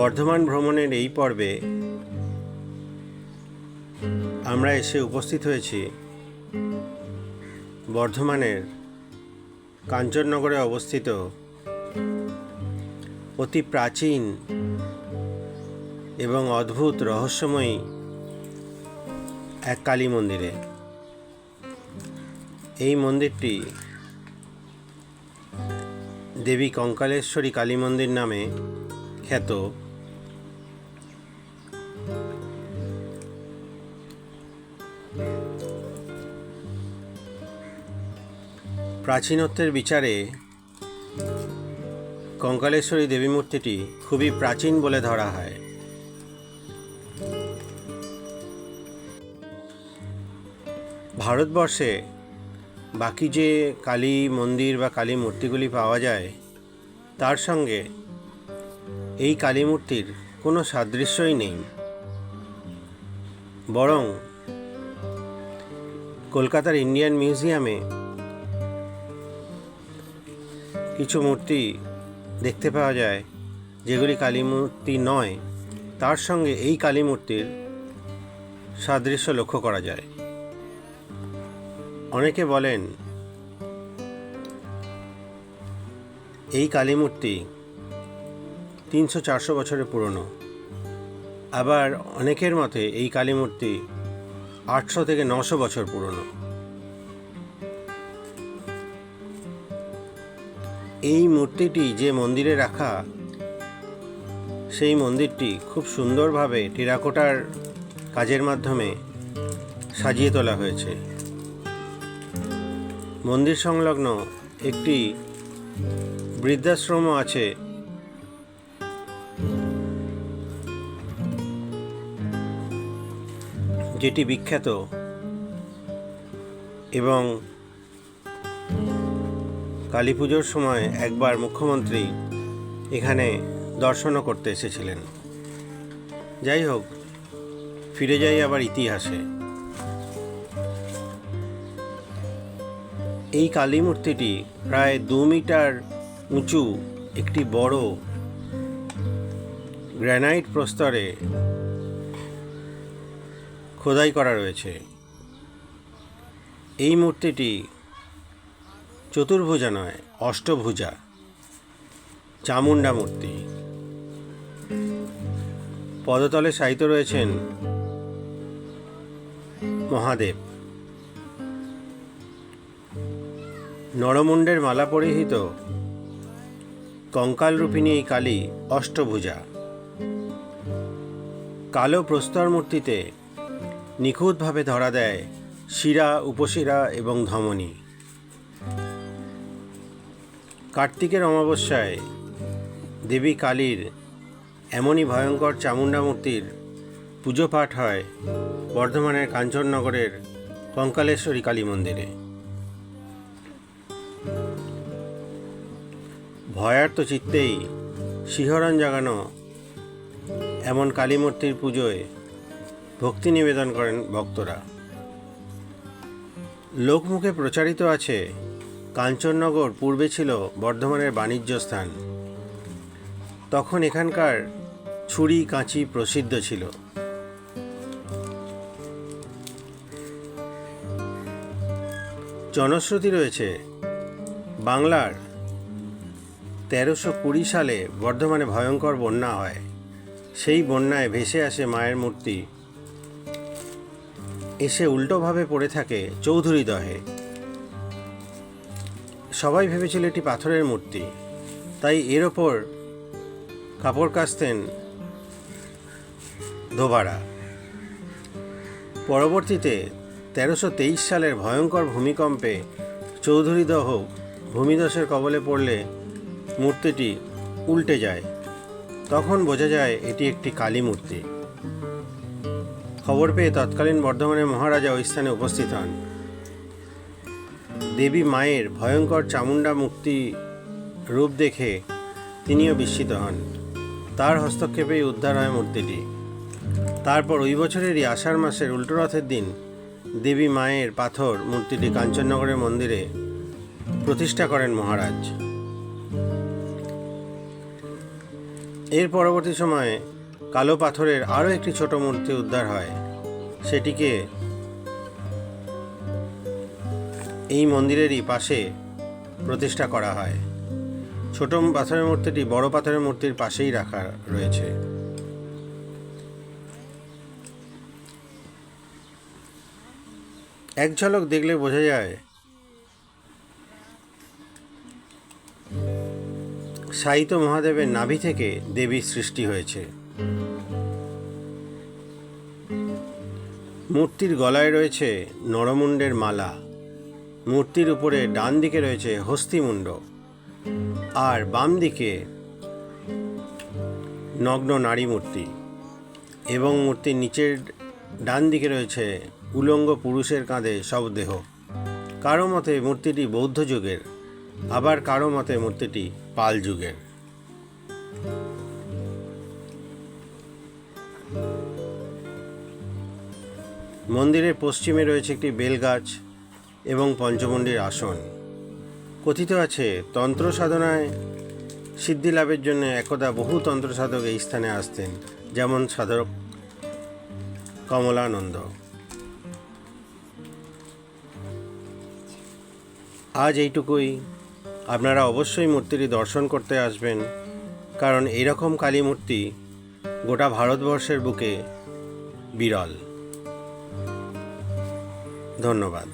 বর্ধমান ভ্রমণের এই পর্বে আমরা এসে উপস্থিত হয়েছি বর্ধমানের কাঞ্চননগরে অবস্থিত অতি প্রাচীন এবং অদ্ভুত রহস্যময়ী এক কালী মন্দিরে। এই মন্দিরটি দেবী কঙ্কালেশ্বরী কালী মন্দির নামে খ্যাত। প্রাচীনত্বের বিচারে কঙ্কালেশ্বরী দেবী মূর্তিটি খুবই প্রাচীন বলে ধরা হয়। ভারতবর্ষে বাকি যে কালী মন্দির বা কালী মূর্তিগুলি পাওয়া যায় তার সঙ্গে এই কালী মূর্তির কোনো সাদৃশ্যই নেই, বরং কলকাতার ইন্ডিয়ান মিউজিয়ামে কিছু মূর্তি দেখতে পাওয়া যায় যেগুলি কালী মূর্তি নয়, তার সঙ্গে এই কালী মূর্তির সাদৃশ্য লক্ষ্য করা যায়। অনেকে বলেন এই কালী মূর্তি 300-400 বছরের পুরনো, আবার অনেকের মতে এই কালী মূর্তি 800 থেকে 900 বছর পুরনো। এই মূর্তিটি যে মন্দিরে রাখা, সেই মন্দিরটি খুব সুন্দরভাবে টেরাকোটার কাজের মাধ্যমে সাজিয়ে তোলা হয়েছে। মন্দির সংলগ্ন একটি বৃদ্ধাশ্রমও আছে, যেটি বিখ্যাত এবং কালী পুজোর সময় একবার মুখ্যমন্ত্রী এখানে দর্শনও করতে এসেছিলেন। যাই হোক, ফিরে যাই আবার ইতিহাসে। এই কালী মূর্তিটি প্রায় 2 মিটার উঁচু একটি বড় গ্রানাইট প্রস্তরে খোদাই করা রয়েছে। এই মূর্তিটি চতুর্ভুজা নয়, অষ্টভুজা চামুণ্ডা মূর্তি। পদতলে শায়িত রয়েছেন মহাদেব। নরমুণ্ডের মালা পরিহিত কঙ্কালরূপিণী এই কালী অষ্টভুজা। কালো প্রস্তর মূর্তিতে নিখুঁতভাবে ধরা দেয় শিরা, উপশিরা এবং ধমনী। কার্তিকের অমাবস্যায় দেবী কালীর এমনই ভয়ঙ্কর চামুণ্ডা মূর্তির পুজো পাঠ হয় বর্ধমানের কাঞ্চননগরের কঙ্কালেশ্বরী কালী মন্দিরে। ভয়ার্ত চিত্তেই শিহরণ জাগানো এমন কালী মূর্তির পুজোয় ভক্তি নিবেদন করেন ভক্তরা। লোকমুখে প্রচারিত আছে কাঞ্চননগর পূর্বে ছিল বর্ধমানের বাণিজ্য স্থান। তখন এখানকার ছুরি কাঁচি প্রসিদ্ধ ছিল। জনশ্রুতি রয়েছে বাংলার 1320 সালে বর্ধমানে ভয়ঙ্কর বন্যা হয়। সেই বন্যায় ভেসে আসে মায়ের মূর্তি, এসে উল্টোভাবে পড়ে থাকে চৌধুরী দহে। সবাই ভেবেছিল এটি পাথরের মূর্তি, তাই এর ওপর কাপড় কাচতেন ধোবারা। পরবর্তীতে 1323 সালের ভয়ঙ্কর ভূমিকম্পে চৌধুরী দহ ভূমিধসের কবলে পড়লে মূর্তিটি উল্টে যায়। তখন বোঝা যায় এটি একটি কালী মূর্তি। খবর পেয়ে তৎকালীন বর্ধমানের মহারাজা ওই স্থানে উপস্থিত হন। দেবী মায়ের ভয়ঙ্কর চামুণ্ডা মূর্তি রূপ দেখে তিনিও বিস্মিত হন। তার হস্তক্ষেপেই উদ্ধার হয় মূর্তিটি। তারপর ওই বছরেরই আষাঢ় মাসের উল্টো রথের দিন দেবী মায়ের পাথর মূর্তিটি কাঞ্চননগরের মন্দিরে প্রতিষ্ঠা করেন মহারাজ। এর পরবর্তী সময়ে কালো পাথরের আরও একটি ছোট মূর্তি উদ্ধার হয়। সেটিকে এই মন্দিরেরই পাশে প্রতিষ্ঠা করা হয়। ছোট পাথরের মূর্তিটি বড় পাথরের মূর্তির পাশেই রাখা রয়েছে। এক ঝলক দেখলে বোঝা যায় সাহিত্য মহাদেবের নাভি থেকে দেবীর সৃষ্টি হয়েছে। মূর্তির গলায় রয়েছে নরমুণ্ডের মালা, মূর্তির উপরে ডান দিকে রয়েছে হস্তিমুণ্ড, আর বাম দিকে নগ্ন নারী মূর্তি, এবং মূর্তির নিচের ডান দিকে রয়েছে উলঙ্গ পুরুষের কাঁধে শবদেহ। কারো মতে মূর্তিটি বৌদ্ধ যুগের, আবার কারো মতে মূর্তিটি পাল যুগের। মন্দিরের পশ্চিমে রয়েছে একটি বেলগাছ এবং পঞ্চমুণ্ডির আসন। কথিত আছে তন্ত্র সাধনায় সিদ্ধি লাভের জন্য একদা বহু তন্ত্র সাধক এই স্থানে আসতেন, যেমন সাধক কমলানন্দ। আজ এইটুকুই। আপনারা অবশ্যই মূর্তিটি দর্শন করতে আসবেন, কারণ এইরকম কালী মূর্তি গোটা ভারতবর্ষের বুকে বিরল। ধন্যবাদ।